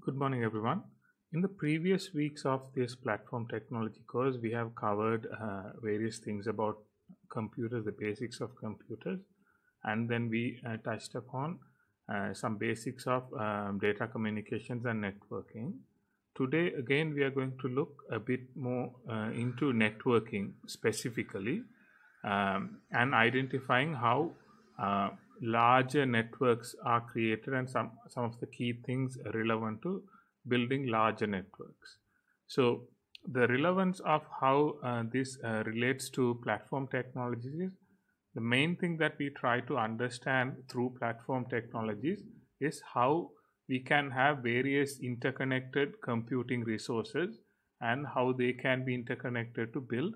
Good morning, everyone. In the previous weeks of this platform technology course, we have covered various things about computers, the basics of computers, and then we touched upon some basics of data communications and networking. Today, again, we are going to look a bit more into networking specifically and identifying how larger networks are created and some of the key things relevant to building larger networks. So the relevance of how this relates to platform technologies is the main thing that we try to understand through platform technologies is how we can have various interconnected computing resources and how they can be interconnected to build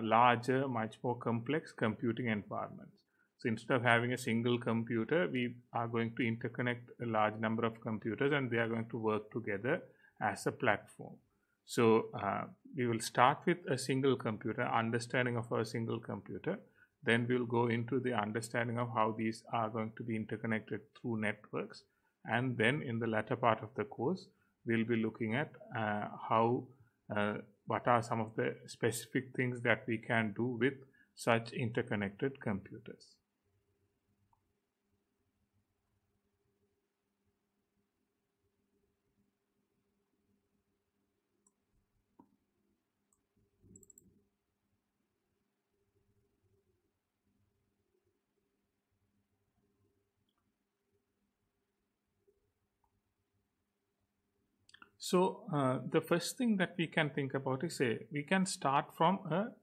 larger, much more complex computing environments. So instead of having a single computer, we are going to interconnect a large number of computers and they are going to work together as a platform. So we will start with a single computer, understanding of a single computer. Then we'll go into the understanding of how these are going to be interconnected through networks. And then in the latter part of the course, we'll be looking at what are some of the specific things that we can do with such interconnected computers. So the first thing that we can think about is we can start from a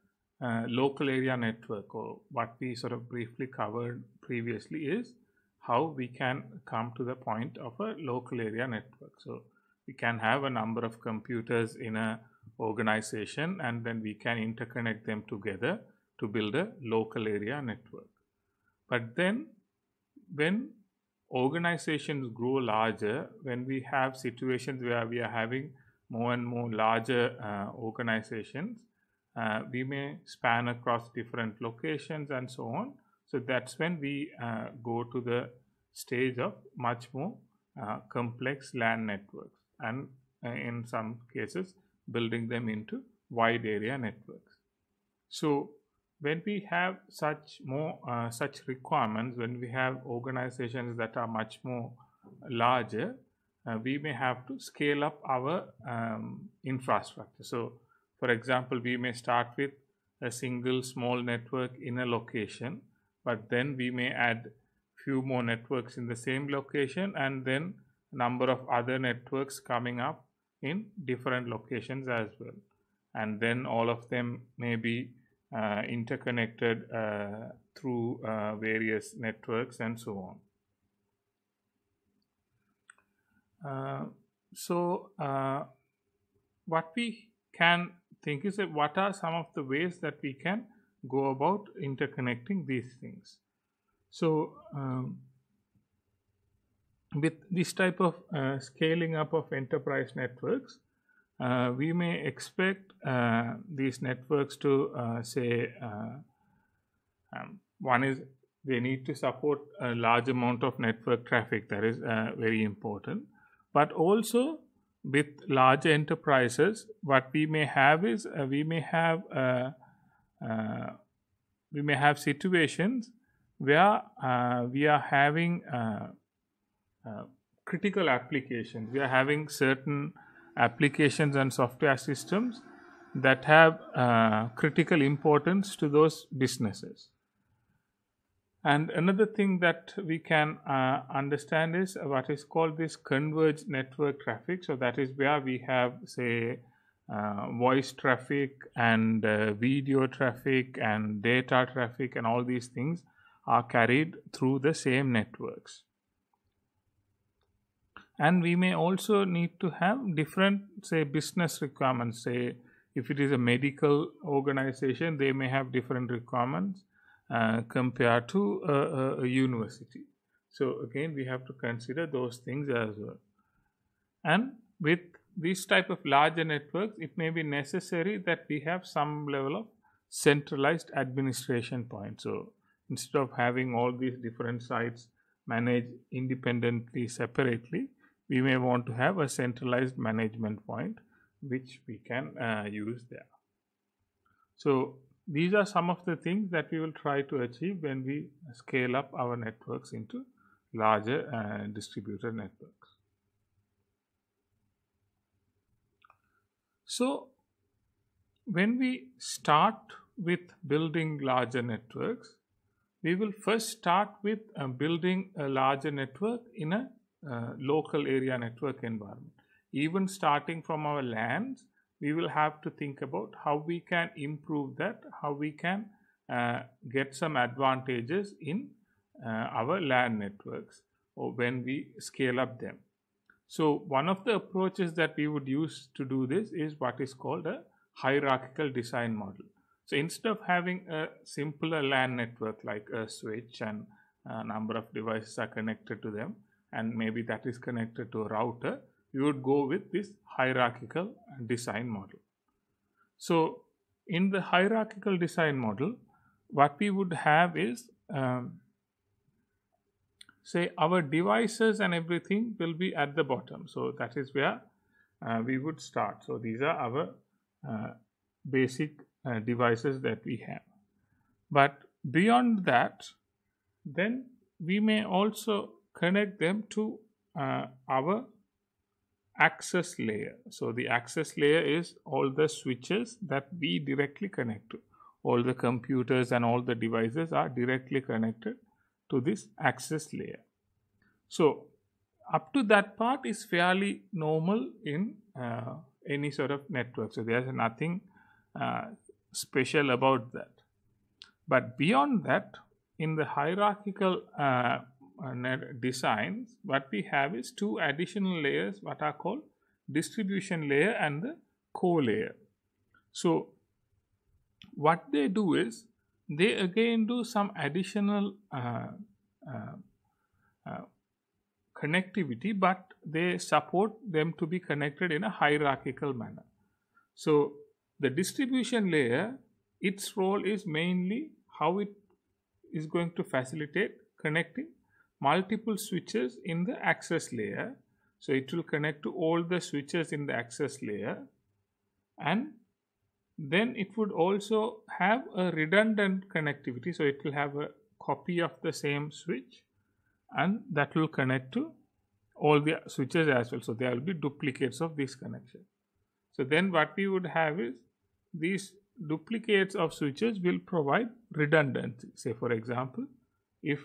local area network, or what we sort of briefly covered previously is how we can come to the point of a local area network. So we can have a number of computers in a organization and then we can interconnect them together to build a local area network. But then when organizations grow larger, when we have situations where we are having more and more larger organizations, we may span across different locations and so on. So that's when we go to the stage of much more complex LAN networks, and in some cases building them into wide area networks. So when we have such requirements, when we have organizations that are much more larger, we may have to scale up our infrastructure. So for example, we may start with a single small network in a location, but then we may add few more networks in the same location and then number of other networks coming up in different locations as well, and then all of them may be interconnected through various networks and so on. What we can think is that what are some of the ways that we can go about interconnecting these things. So with this type of scaling up of enterprise networks, we may expect these networks to one is they need to support a large amount of network traffic. That is very important. But also with large enterprises, what we may have is we may have situations where we are having critical applications. We are having certain applications and software systems that have critical importance to those businesses. And another thing that we can understand is what is called this converged network traffic. So that is where we have, say, voice traffic and video traffic and data traffic, and all these things are carried through the same networks. And we may also need to have different, say, business requirements. Say, if it is a medical organization, they may have different requirements compared to a university. So again, we have to consider those things as well. And with this type of larger networks, it may be necessary that we have some level of centralized administration point. So instead of having all these different sites managed independently, separately, we may want to have a centralized management point which we can use there. So these are some of the things that we will try to achieve when we scale up our networks into larger distributed networks. So when we start with building larger networks, we will first start with building a larger network in a local area network environment. Even starting from our LANs, we will have to think about how we can improve that, how we can get some advantages in our LAN networks or when we scale up them. So one of the approaches that we would use to do this is what is called a hierarchical design model. So instead of having a simpler LAN network like a switch and a number of devices are connected to them, and maybe that is connected to a router, we would go with this hierarchical design model. So in the hierarchical design model, what we would have is say our devices and everything will be at the bottom. So that is where we would start. So these are our basic devices that we have. But beyond that, then we may also connect them to our access layer. So the access layer is all the switches that we directly connect to. All the computers and all the devices are directly connected to this access layer. So up to that part is fairly normal in any sort of network. So there's nothing special about that. But beyond that, in the hierarchical designs, what we have is two additional layers, what are called distribution layer and the core layer. So what they do is they again do some additional connectivity, but they support them to be connected in a hierarchical manner. So the distribution layer, its role is mainly how it is going to facilitate connecting multiple switches in the access layer. So it will connect to all the switches in the access layer, and then it would also have a redundant connectivity. So it will have a copy of the same switch, and that will connect to all the switches as well. So there will be duplicates of this connection. So then what we would have is these duplicates of switches will provide redundancy. Say for example, if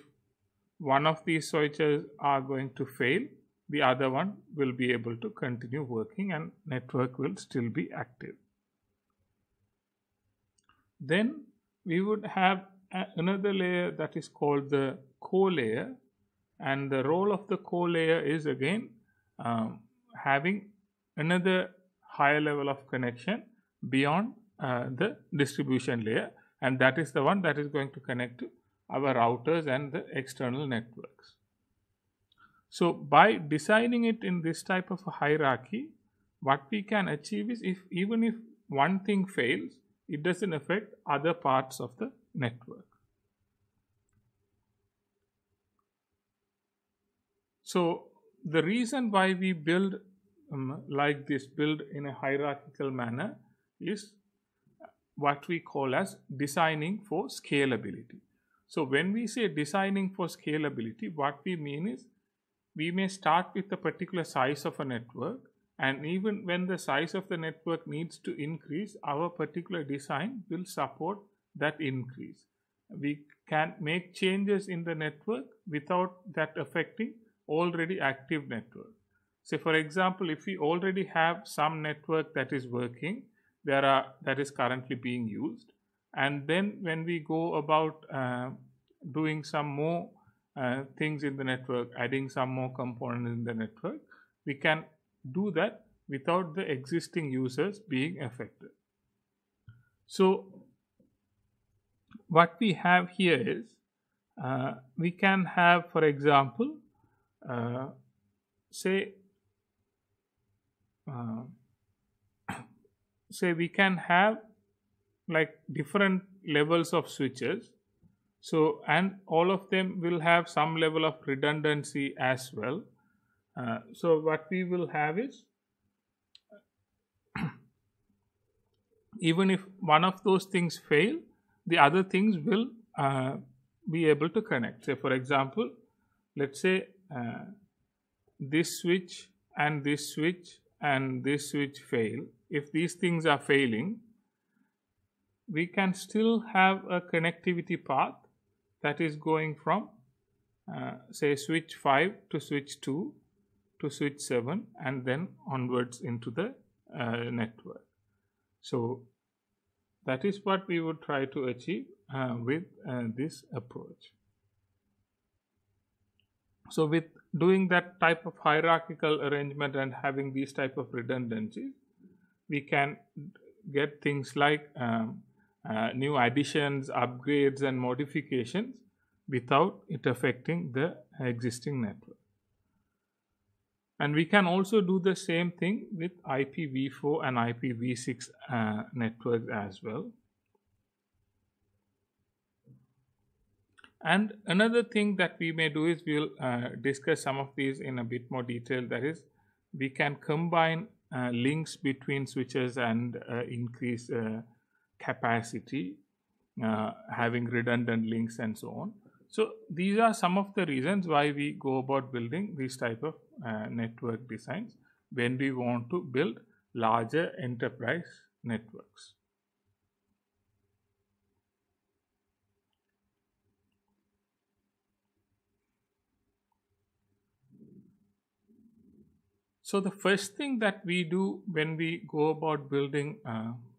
one of these switches are going to fail, the other one will be able to continue working and network will still be active. Then we would have another layer that is called the core layer, and the role of the core layer is again having another higher level of connection beyond the distribution layer, and that is the one that is going to connect to our routers and the external networks. So by designing it in this type of a hierarchy, what we can achieve is even if one thing fails, it doesn't affect other parts of the network. So the reason why we build like this, build in a hierarchical manner, is what we call as designing for scalability. So when we say designing for scalability, what we mean is we may start with a particular size of a network, and even when the size of the network needs to increase, our particular design will support that increase. We can make changes in the network without that affecting already active network. Say for example, if we already have some network that is working, that is currently being used, and then when we go about doing some more things in the network, adding some more components in the network, we can do that without the existing users being affected. So what we have here is we can have, for example, say we can have like different levels of switches. So and all of them will have some level of redundancy as well. So what we will have is, even if one of those things fail, the other things will be able to connect. Say for example, let's say this switch and this switch and this switch fail. If these things are failing, we can still have a connectivity path that is going from say switch 5 to switch 2 to switch 7 and then onwards into the network. So that is what we would try to achieve with this approach. So with doing that type of hierarchical arrangement and having these type of redundancies, we can get things like new additions, upgrades and modifications without it affecting the existing network. And we can also do the same thing with IPv4 and IPv6 networks as well. And another thing that we may do is we'll discuss some of these in a bit more detail. That is, we can combine links between switches and increase capacity, having redundant links and so on. So these are some of the reasons why we go about building these type of network designs when we want to build larger enterprise networks. So the first thing that we do when we go about building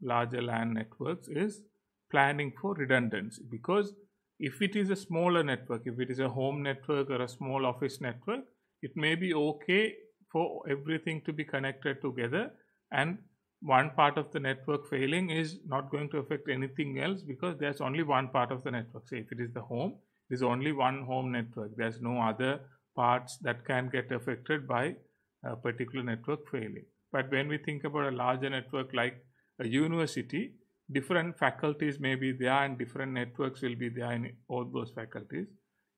larger LAN networks is planning for redundancy, because if it is a smaller network, if it is a home network or a small office network, it may be okay for everything to be connected together, and one part of the network failing is not going to affect anything else because there's only one part of the network. Say if it is the home, there's only one home network. There's no other parts that can get affected by a particular network failing. But when we think about a larger network like a university, different faculties may be there and different networks will be there in all those faculties.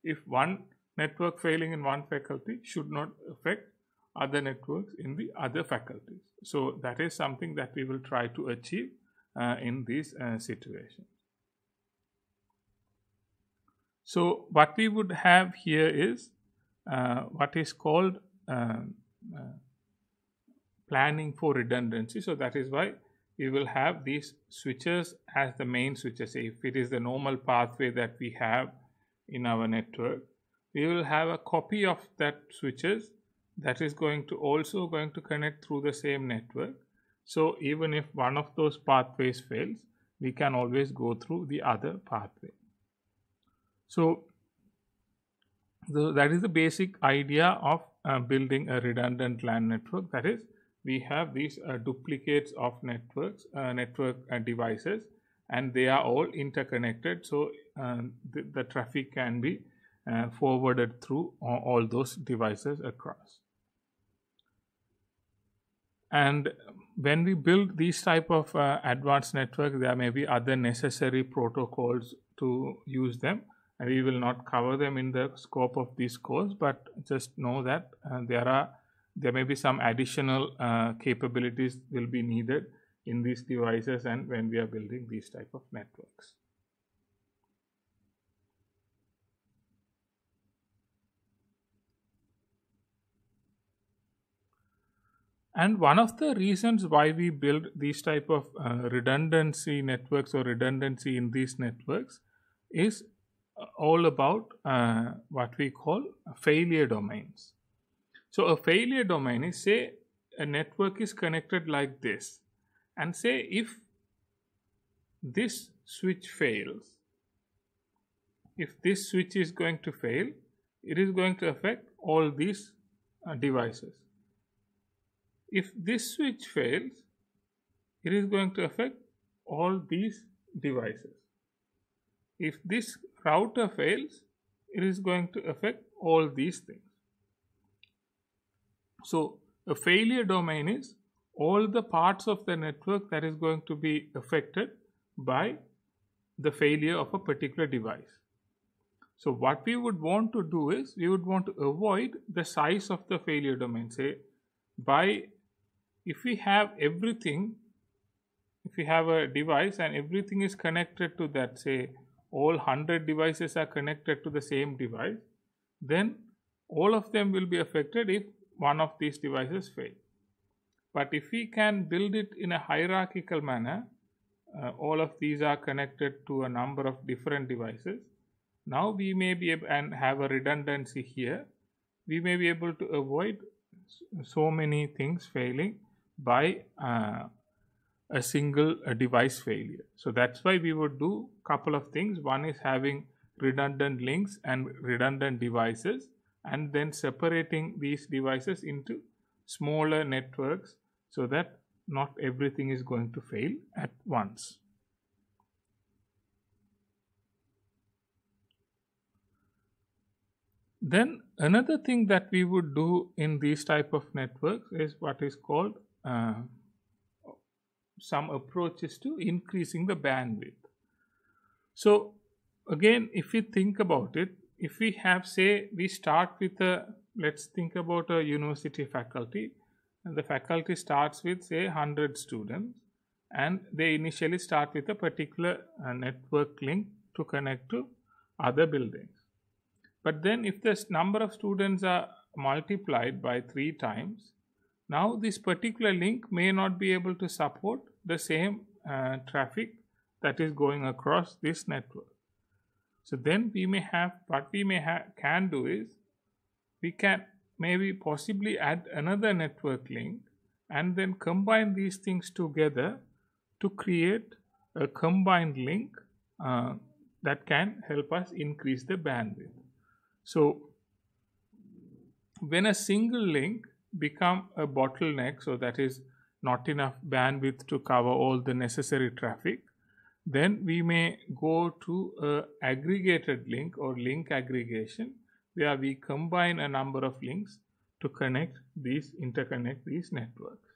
If one network failing in one faculty should not affect other networks in the other faculties. So that is something that we will try to achieve in these situations. So what we would have here is what is called planning for redundancy. So that is why we will have these switches as the main switches. Say if it is the normal pathway that we have in our network, we will have a copy of that switches that is going to connect through the same network. So even if one of those pathways fails, we can always go through the other pathway. So that is the basic idea of building a redundant LAN network. That is, we have these duplicates of network devices, and they are all interconnected. So the traffic can be forwarded through all those devices across. And when we build these type of advanced networks, there may be other necessary protocols to use them, and we will not cover them in the scope of this course, but just know that there may be some additional capabilities will be needed in these devices and when we are building these type of networks. And one of the reasons why we build these type of redundancy networks or redundancy in these networks is all about what we call failure domains. So a failure domain is, say a network is connected like this, and say if this switch fails, if this switch is going to fail, it is going to affect all these devices. If this switch fails, it is going to affect all these devices. If this router fails, it is going to affect all these things. So a failure domain is all the parts of the network that is going to be affected by the failure of a particular device. So what we would want to do is we would want to avoid the size of the failure domain. Say by if we have everything, if we have a device and everything is connected to that, say all 100 devices are connected to the same device, then all of them will be affected if one of these devices fail. But if we can build it in a hierarchical manner, all of these are connected to a number of different devices. Now we may be able and have a redundancy here. We may be able to avoid so many things failing by a single device failure. So that's why we would do a couple of things. One is having redundant links and redundant devices, and then separating these devices into smaller networks so that not everything is going to fail at once. Then another thing that we would do in these type of networks is what is called some approaches to increasing the bandwidth. So again, if we think about it, if we have, say, we start with let's think about a university faculty, and the faculty starts with, say, 100 students, and they initially start with a particular network link to connect to other buildings. But then if the number of students are multiplied by 3 times, now this particular link may not be able to support the same traffic that is going across this network. So then we may have, what we can do is, we can maybe possibly add another network link and then combine these things together to create a combined link that can help us increase the bandwidth. So when a single link become a bottleneck, so that is not enough bandwidth to cover all the necessary traffic, then we may go to a aggregated link or link aggregation, where we combine a number of links to interconnect these networks.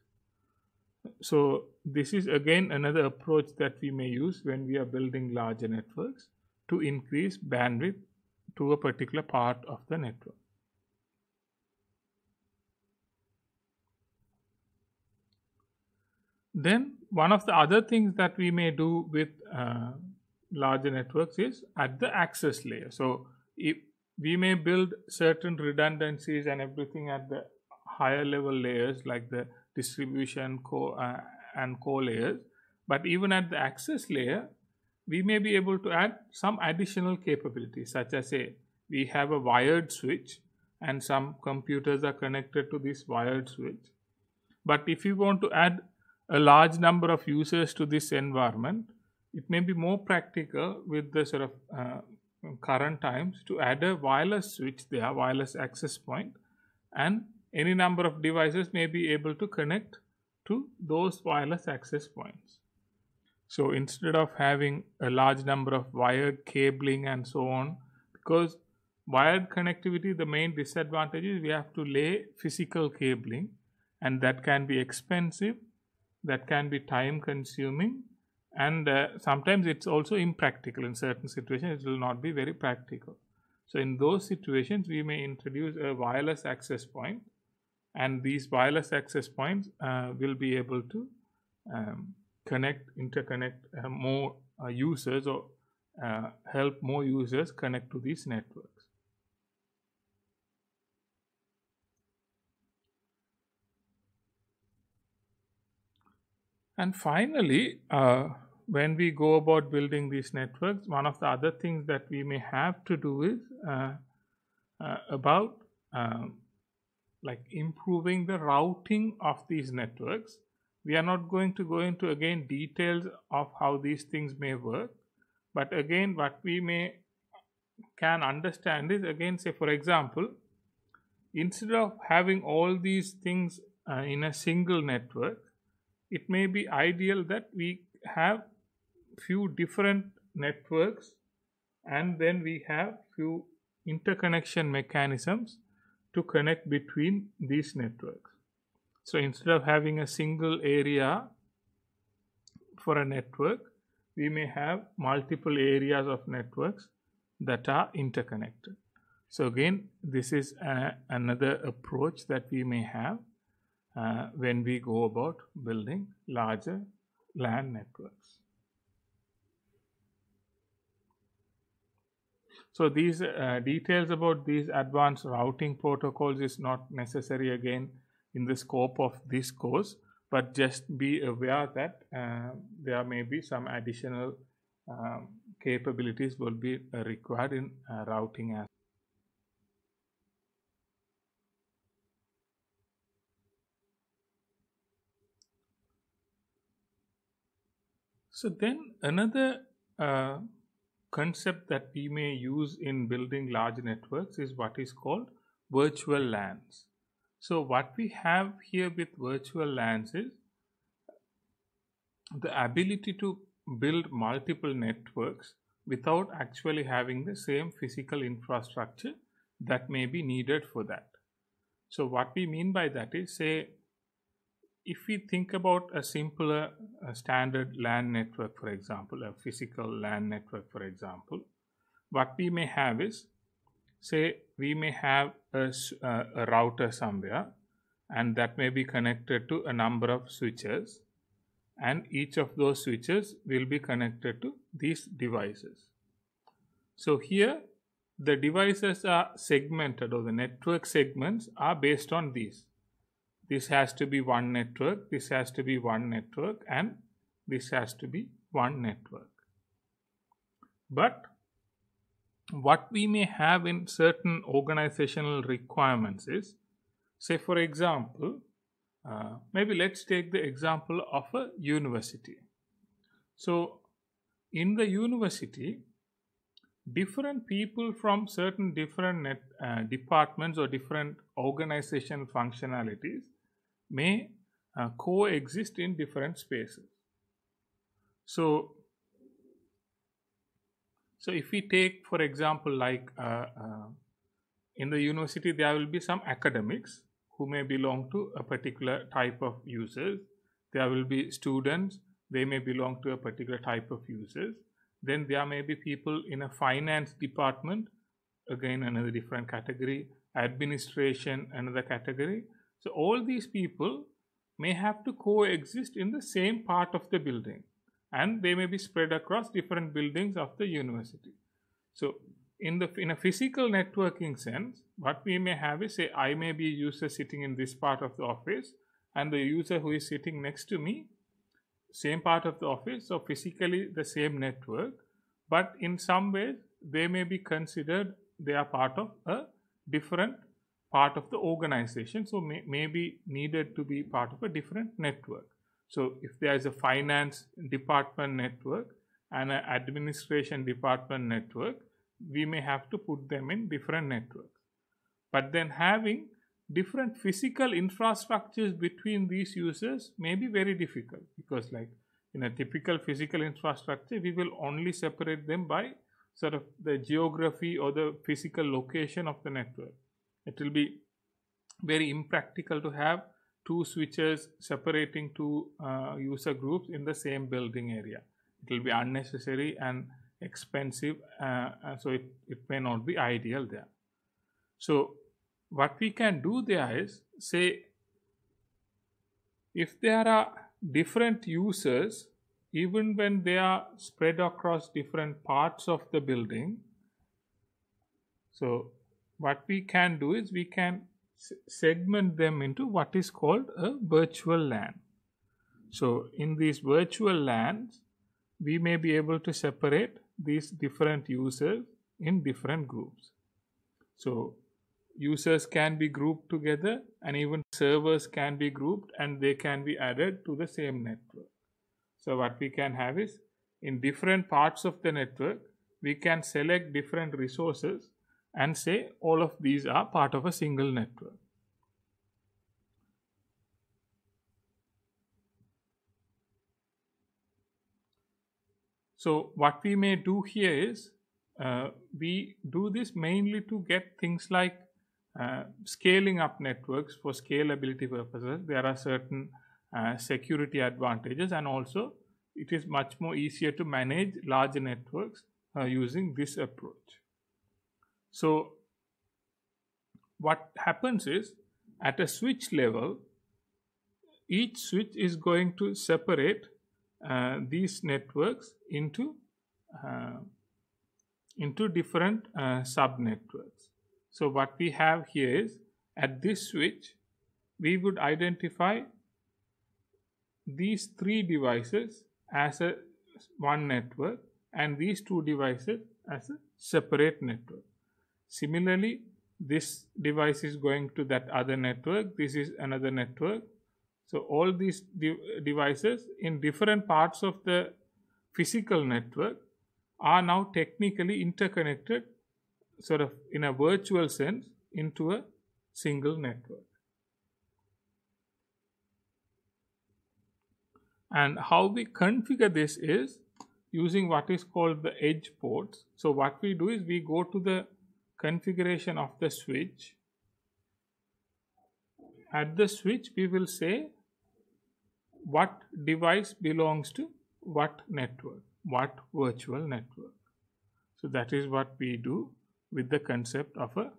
So this is again another approach that we may use when we are building larger networks to increase bandwidth to a particular part of the network. Then one of the other things that we may do with larger networks is at the access layer. So if we may build certain redundancies and everything at the higher level layers like the distribution and core layers, but even at the access layer we may be able to add some additional capabilities, such as, say, we have a wired switch and some computers are connected to this wired switch. But if you want to add a large number of users to this environment, it may be more practical with the sort of current times to add a wireless switch there, wireless access point, and any number of devices may be able to connect to those wireless access points. So instead of having a large number of wired cabling and so on, because wired connectivity, the main disadvantage is we have to lay physical cabling, and that can be expensive, that can be time consuming, and sometimes it's also impractical. In certain situations it will not be very practical. So in those situations we may introduce a wireless access point, and these wireless access points will be able to interconnect more users, or help more users connect to these networks. And finally, when we go about building these networks, one of the other things that we may have to do is about like improving the routing of these networks. We are not going to go into again details of how these things may work, but again what we can understand is, again, say for example, instead of having all these things in a single network, it may be ideal that we have few different networks and then we have few interconnection mechanisms to connect between these networks. So instead of having a single area for a network, we may have multiple areas of networks that are interconnected. So again, this is another approach that we may have when we go about building larger LAN networks. So these details about these advanced routing protocols is not necessary again in the scope of this course, but just be aware that there may be some additional capabilities will be required in routing as. So then another concept that we may use in building large networks is what is called virtual LANs. So what we have here with virtual LANs is the ability to build multiple networks without actually having the same physical infrastructure that may be needed for that. So what we mean by that is, say, if we think about a simpler standard LAN network, for example, a physical LAN network, for example, what we may have is, say, we may have a router somewhere, and that may be connected to a number of switches, and each of those switches will be connected to these devices. So here the devices are segmented, or the network segments are based on these. This has to be one network, this has to be one network, and this has to be one network. But what we may have in certain organizational requirements is, say for example, maybe let's take the example of a university. So in the university, different people from certain different departments or different organizational functionalities may coexist in different spaces. So if we take, for example, like in the university, there will be some academics who may belong to a particular type of users. There will be students, they may belong to a particular type of users. Then there may be people in a finance department, again another different category, administration, another category. So all these people may have to coexist in the same part of the building, and they may be spread across different buildings of the university. So in a physical networking sense, what we may have is, say, I may be a user sitting in this part of the office, and the user who is sitting next to me, same part of the office, so physically the same network, but in some ways they may be considered they are part of a different part of the organization, so may be needed to be part of a different network. So if there is a finance department network and an administration department network, we may have to put them in different networks. But then having different physical infrastructures between these users may be very difficult, because like in a typical physical infrastructure, we will only separate them by sort of the geography or the physical location of the network. It will be very impractical to have two switches separating two user groups in the same building area. It will be unnecessary and expensive, so it may not be ideal there. So what we can do there is, say, if there are different users, even when they are spread across different parts of the building, so what we can do is we can segment them into what is called a virtual LAN. So in these virtual LANs, we may be able to separate these different users in different groups. So users can be grouped together, and even servers can be grouped, and they can be added to the same network. So what we can have is, in different parts of the network, we can select different resources and say all of these are part of a single network. So what we may do here is, we do this mainly to get things like scaling up networks for scalability purposes. There are certain security advantages, and also it is much more easier to manage larger networks using this approach. So what happens is, at a switch level, each switch is going to separate these networks uh, into different sub-networks. So what we have here is, at this switch, we would identify these three devices as a one network and these two devices as a separate network. Similarly, this device is going to that other network, this is another network. So all these devices in different parts of the physical network are now technically interconnected, sort of in a virtual sense, into a single network. And how we configure this is using what is called the edge ports. So what we do is we go to the configuration of the switch. At the switch, we will say what device belongs to what network, what virtual network. So that is what we do with the concept of a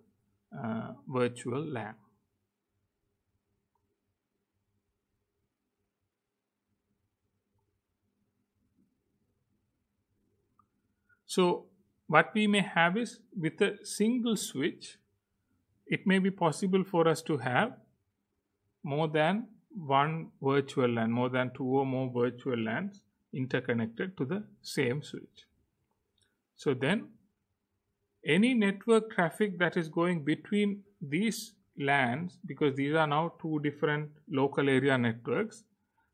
virtual LAN. So what we may have is, with a single switch, it may be possible for us to have more than one virtual LAN, more than two or more virtual LANs interconnected to the same switch. So then any network traffic that is going between these LANs, because these are now two different local area networks,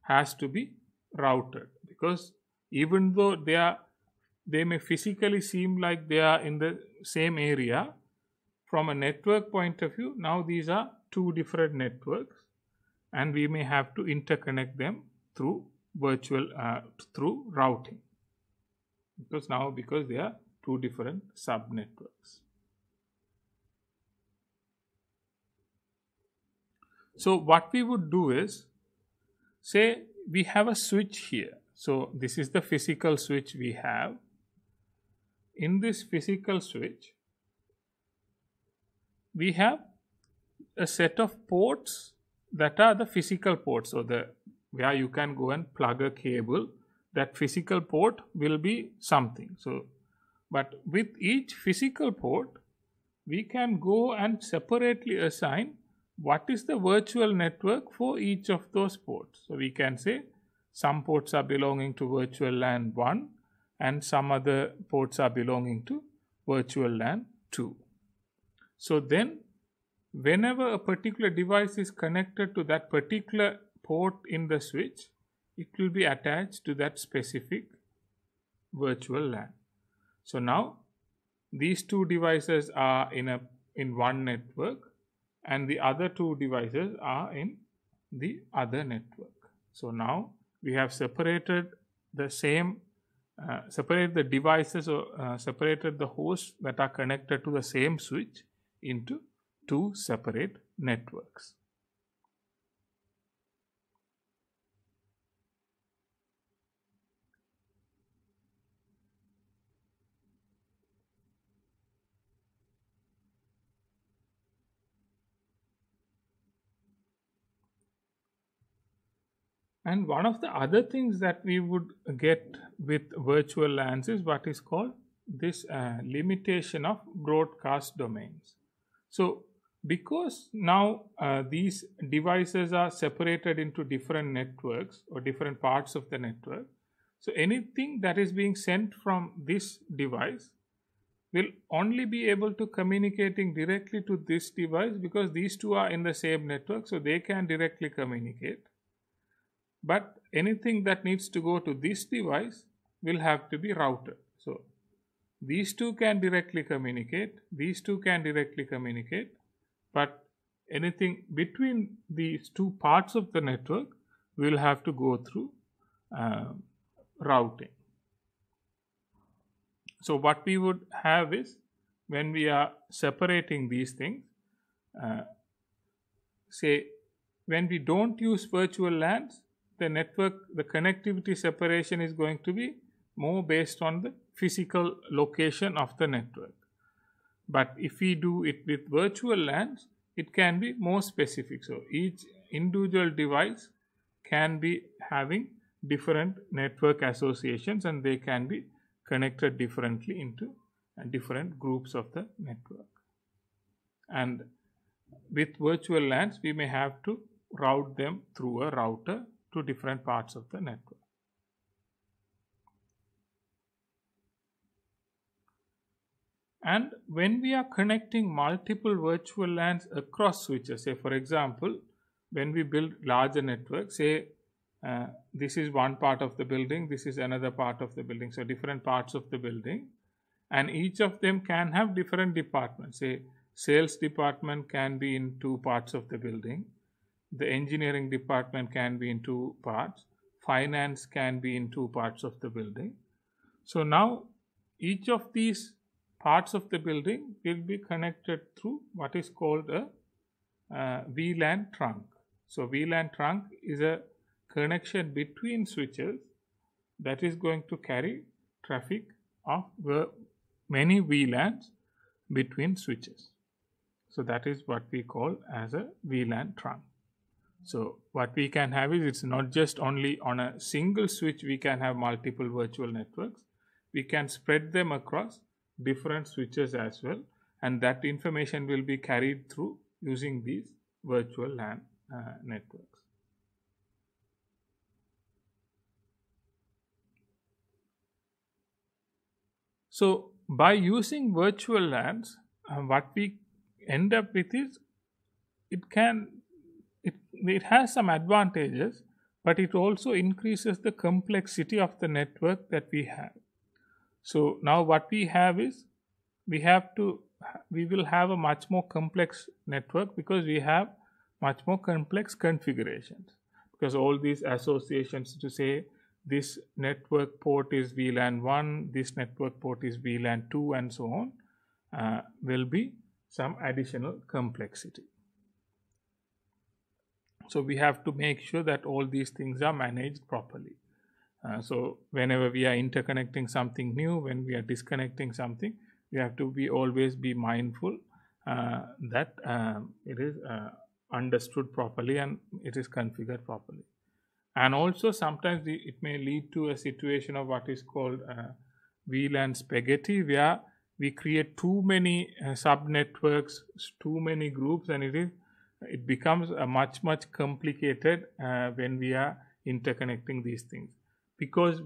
has to be routed, because even though they may physically seem like they are in the same area, from a network point of view, now these are two different networks and we may have to interconnect them through through routing, because they are two different sub networks. So what we would do is, say we have a switch here. So this is the physical switch we have. In this physical switch, we have a set of ports that are the physical ports, so where you can go and plug a cable. That physical port will be something. So, but with each physical port, we can go and separately assign what is the virtual network for each of those ports. So we can say some ports are belonging to virtual LAN 1 and some other ports are belonging to virtual LAN 2. So then, whenever a particular device is connected to that particular port in the switch, it will be attached to that specific virtual LAN. So now these two devices are in one network and the other two devices are in the other network. So now we have separated the devices, or separated the hosts that are connected to the same switch into two separate networks. And one of the other things that we would get with virtual LANs is what is called this limitation of broadcast domains. So because now these devices are separated into different networks or different parts of the network, so anything that is being sent from this device will only be able to communicating directly to this device, because these two are in the same network, so they can directly communicate. But anything that needs to go to this device will have to be routed. So these two can directly communicate, these two can directly communicate, but anything between these two parts of the network will have to go through routing. So what we would have is, when we are separating these things, say when we don't use virtual LANs, the connectivity separation is going to be more based on the physical location of the network. But if we do it with virtual LANs, it can be more specific. So each individual device can be having different network associations, and they can be connected differently into different groups of the network. And with virtual LANs, we may have to route them through a router to different parts of the network. And when we are connecting multiple virtual LANs across switches, say for example, when we build larger networks, say this is one part of the building, this is another part of the building, so different parts of the building, and each of them can have different departments. Say sales department can be in two parts of the building, the engineering department can be in two parts, finance can be in two parts of the building. So now each of these parts of the building will be connected through what is called a VLAN trunk. So VLAN trunk is a connection between switches that is going to carry traffic of many VLANs between switches. So that is what we call as a VLAN trunk. So what we can have is, it's not just only on a single switch we can have multiple virtual networks. We can spread them across different switches as well, and that information will be carried through using these virtual LAN networks. So by using virtual LANs, what we end up with is, it has some advantages, but it also increases the complexity of the network that we have. So now what we have is, we will have a much more complex network, because we have much more complex configurations, because all these associations to say this network port is VLAN 1, this network port is VLAN 2, and so on, will be some additional complexity. So we have to make sure that all these things are managed properly. So whenever we are interconnecting something new, when we are disconnecting something, we have to always be mindful that it is understood properly and it is configured properly. And also sometimes it may lead to a situation of what is called VLAN spaghetti, where we create too many sub-networks, too many groups, and it becomes a much complicated when we are interconnecting these things. Because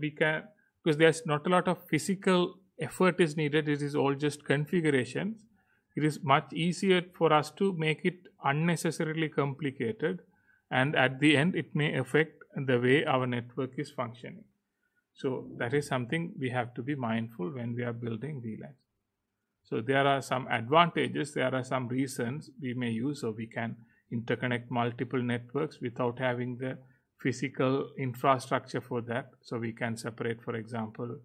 there's not a lot of physical effort is needed, it is all just configurations. It is much easier for us to make it unnecessarily complicated, and at the end it may affect the way our network is functioning. So that is something we have to be mindful when we are building VLANs. So there are some advantages, there are some reasons we may use, so we can interconnect multiple networks without having the physical infrastructure for that. So we can separate, for example,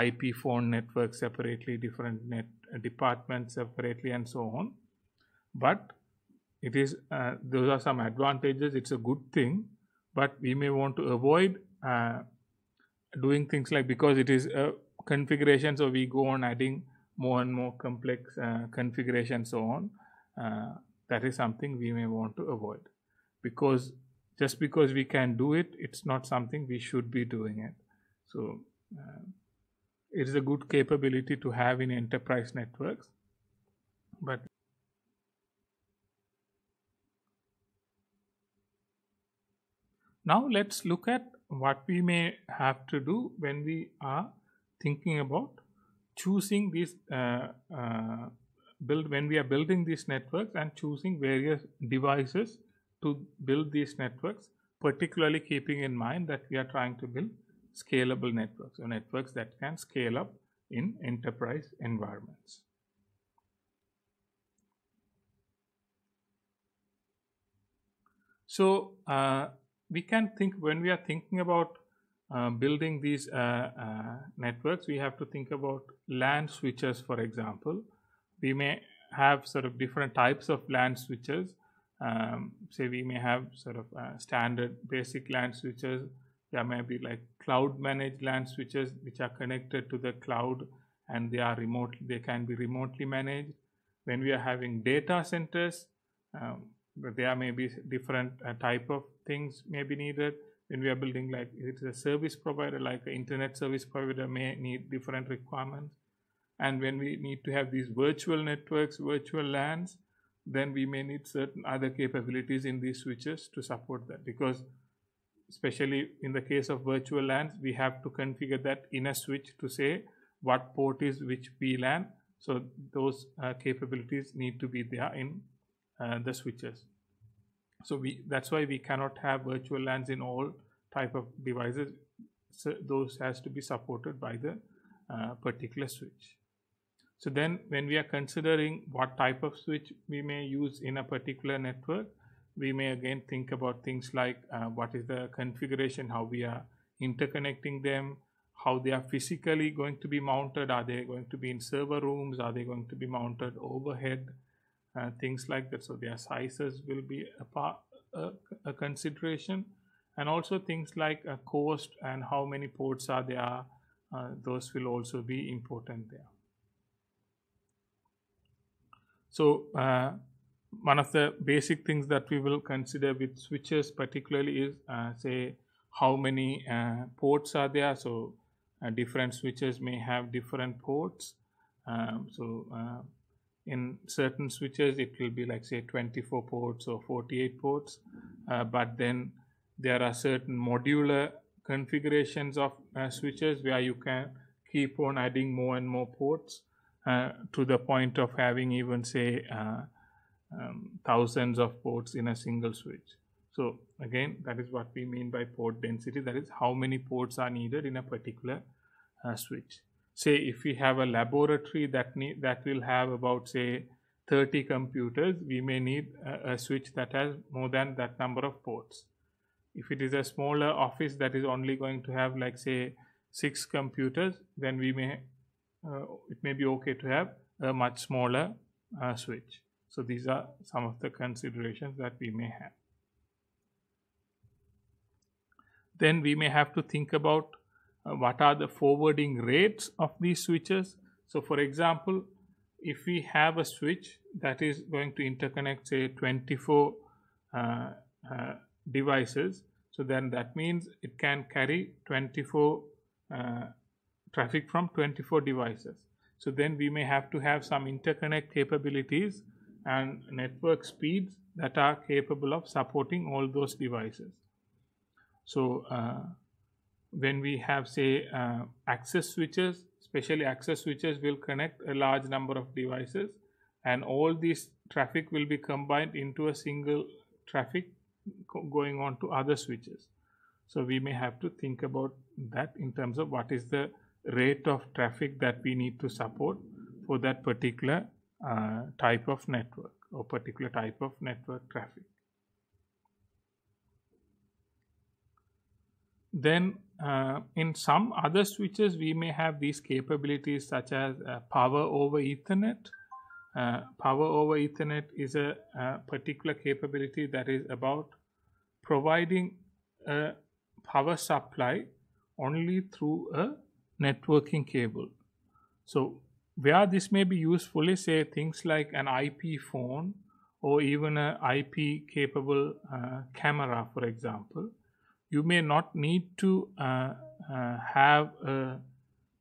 IP phone networks separately, different net departments separately, and so on. But it is those are some advantages. It's a good thing, but we may want to avoid doing things like, because it is a configuration, so we go on adding more and more complex configuration, so on. That is something we may want to avoid, because just because we can do it, it's not something we should be doing it. So it is a good capability to have in enterprise networks, but now let's look at what we may have to do when we are thinking about choosing these when we are building these networks and choosing various devices to build these networks, particularly keeping in mind that we are trying to build scalable networks, or networks that can scale up in enterprise environments. So we can think, when we are thinking about building these networks, we have to think about LAN switches, for example. We may have sort of different types of LAN switches. Say we may have sort of standard basic LAN switches. There may be like cloud managed LAN switches which are connected to the cloud and they can be remotely managed. When we are having data centers, there may be different type of things may be needed. When we are building, like it's a service provider, like an internet service provider may need different requirements. And when we need to have these virtual networks, virtual LANs, then we may need certain other capabilities in these switches to support that, because especially in the case of virtual LANs, we have to configure that in a switch to say what port is which VLAN. So those capabilities need to be there in the switches. So that's why we cannot have virtual LANs in all type of devices. So those has to be supported by the particular switch. So then when we are considering what type of switch we may use in a particular network, we may again think about things like what is the configuration, how we are interconnecting them, how they are physically going to be mounted. Are they going to be in server rooms? Are they going to be mounted overhead? Things like that. So their sizes will be a consideration, and also things like cost and how many ports are there. Those will also be important there. So one of the basic things that we will consider with switches particularly is say how many ports are there. So different switches may have different ports. In certain switches it will be like say 24 ports or 48 ports, but then there are certain modular configurations of switches where you can keep on adding more and more ports to the point of having even say thousands of ports in a single switch. So again, that is what we mean by port density. That is how many ports are needed in a particular switch. Say if we have a laboratory that will have about say 30 computers, we may need a switch that has more than that number of ports. If it is a smaller office that is only going to have like say 6 computers, then we may it may be okay to have a much smaller switch. So these are some of the considerations that we may have. Then we may have to think about what are the forwarding rates of these switches. So for example, if we have a switch that is going to interconnect say 24 devices, so then that means it can carry 24 traffic from 24 devices. So then we may have to have some interconnect capabilities and network speeds that are capable of supporting all those devices. So when we have say access switches, especially access switches will connect a large number of devices, and all this traffic will be combined into a single traffic going on to other switches. So we may have to think about that in terms of what is the rate of traffic that we need to support for that particular type of network or particular type of network traffic. Then in some other switches we may have these capabilities such as power over Ethernet. Power over Ethernet is a particular capability that is about providing a power supply only through a networking cable. So where this may be useful is say things like an IP phone or even an IP capable camera, for example. You may not need to have a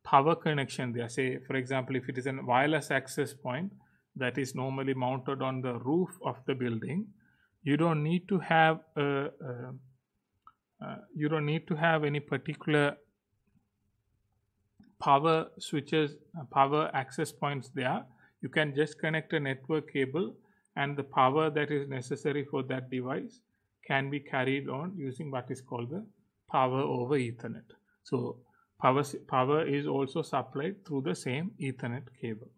power connection there. Say for example, if it is a wireless access point that is normally mounted on the roof of the building, you don't need to have any particular power switches, power access points there. You can just connect a network cable, and the power that is necessary for that device can be carried on using what is called the power over Ethernet. So power is also supplied through the same Ethernet cable.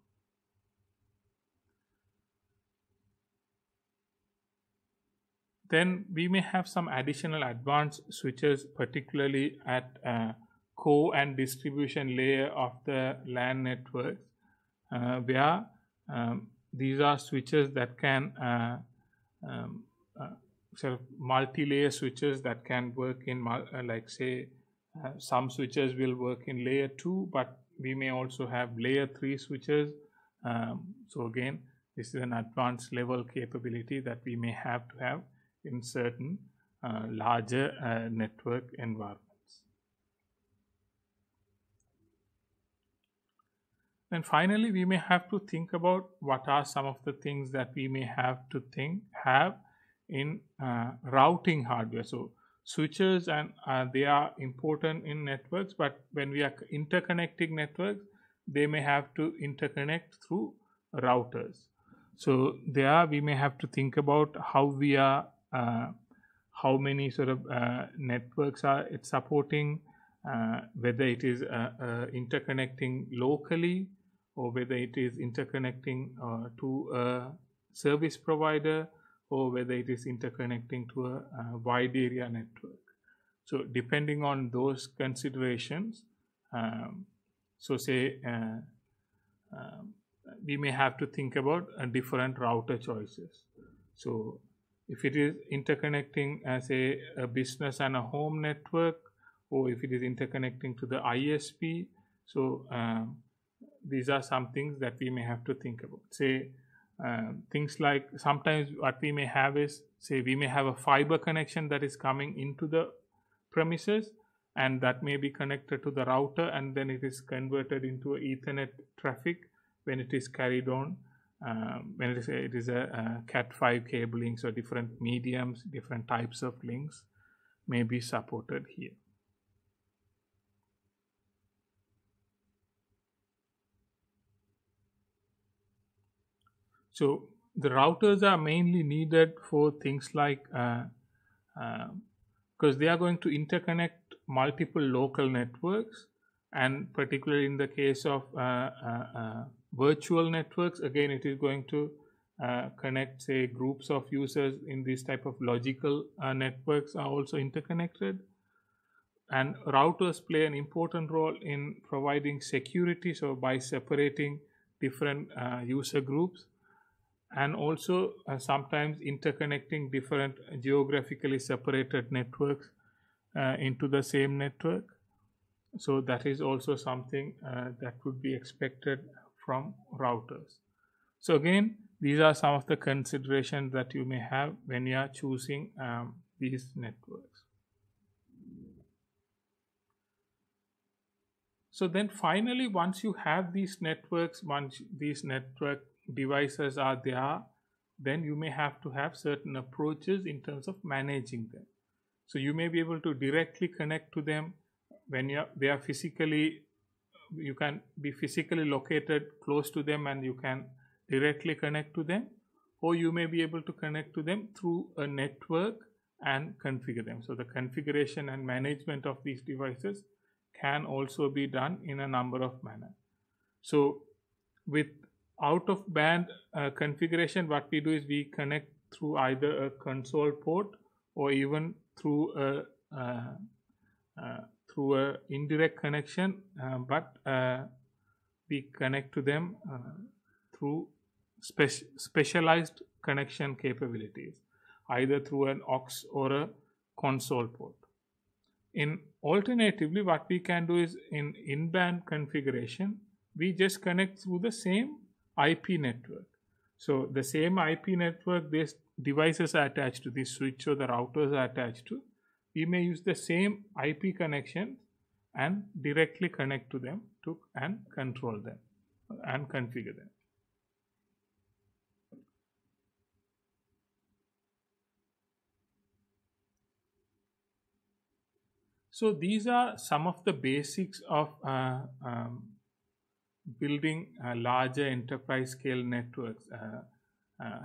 Then we may have some additional advanced switches, particularly at core and distribution layer of the LAN networks, where these are switches that can sort of multi-layer switches that can work in like say some switches will work in layer 2, but we may also have layer 3 switches. So again, this is an advanced level capability that we may have to have in certain larger network environments. And finally, we may have to think about what are some of the things that we may have to have in routing hardware. So switches and they are important in networks, but when we are interconnecting networks, they may have to interconnect through routers. So there we may have to think about how we are, how many sort of networks are it supporting, whether it is interconnecting locally or whether it is interconnecting to a service provider or whether it is interconnecting to a wide area network. So depending on those considerations, so say we may have to think about different router choices. So if it is interconnecting as a business and a home network, or if it is interconnecting to the ISP, so these are some things that we may have to think about. Say things like sometimes what we may have is, say we may have a fiber connection that is coming into the premises, and that may be connected to the router, and then it is converted into a Ethernet traffic when it is carried on, when it is a Cat5 cabling. So different mediums, different types of links may be supported here. So the routers are mainly needed for things like because they are going to interconnect multiple local networks, and particularly in the case of virtual networks, again it is going to connect, say, groups of users in this type of logical networks are also interconnected. And routers play an important role in providing security, so by separating different user groups, and also sometimes interconnecting different geographically separated networks into the same network. So that is also something that would be expected from routers. So again, these are some of the considerations that you may have when you are choosing these networks. So then finally, once you have these networks, once these network devices are there, then you may have to have certain approaches in terms of managing them. So you may be able to directly connect to them when they are physically, you can be physically located close to them and you can directly connect to them, or you may be able to connect to them through a network and configure them. So the configuration and management of these devices can also be done in a number of manners. So with out of band configuration, what we do is we connect through either a console port or even through a indirect connection, but we connect to them through specialized connection capabilities, either through an aux or a console port. Alternatively, what we can do is in band configuration, we just connect through the same IP network. So the same IP network these devices are attached to, the switch or the routers are attached to, we may use the same IP connection and directly connect to them and control them and configure them. So these are some of the basics of building larger enterprise scale networks,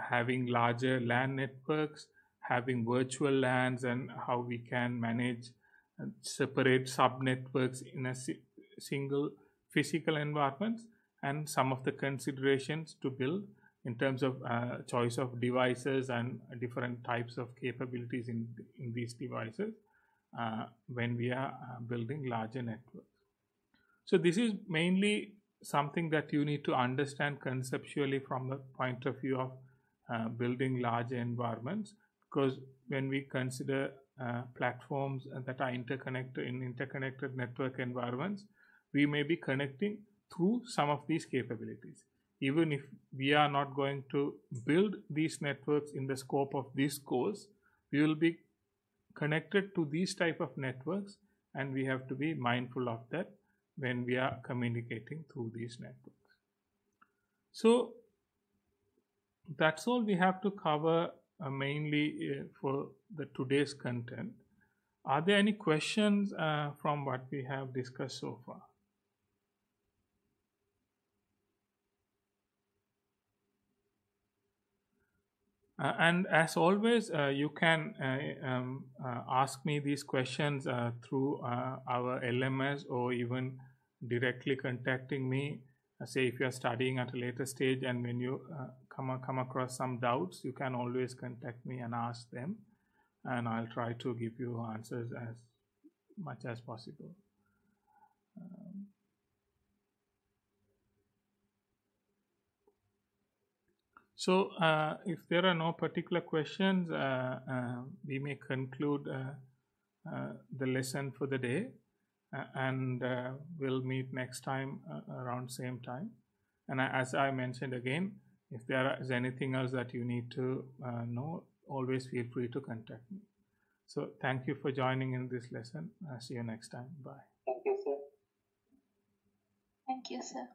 having larger LAN networks, having virtual LANs, and how we can manage separate sub networks in a single physical environment, and some of the considerations to build in terms of choice of devices and different types of capabilities in these devices when we are building larger networks. So this is mainly something that you need to understand conceptually from the point of view of building larger environments, because when we consider platforms that are interconnected in interconnected network environments, we may be connecting through some of these capabilities. Even if we are not going to build these networks in the scope of this course, we will be connected to these type of networks, and we have to be mindful of that when we are communicating through these networks. So that's all we have to cover mainly for the today's content. Are there any questions from what we have discussed so far? And as always, you can ask me these questions through our LMS, or even directly contacting me. Say if you are studying at a later stage, and when you come across some doubts, you can always contact me and ask them, and I'll try to give you answers as much as possible. So if there are no particular questions, we may conclude the lesson for the day, and we'll meet next time around same time. And as I mentioned again, if there is anything else that you need to know, always feel free to contact me. So thank you for joining in this lesson. See you next time. Bye. Thank you, sir. Thank you, sir.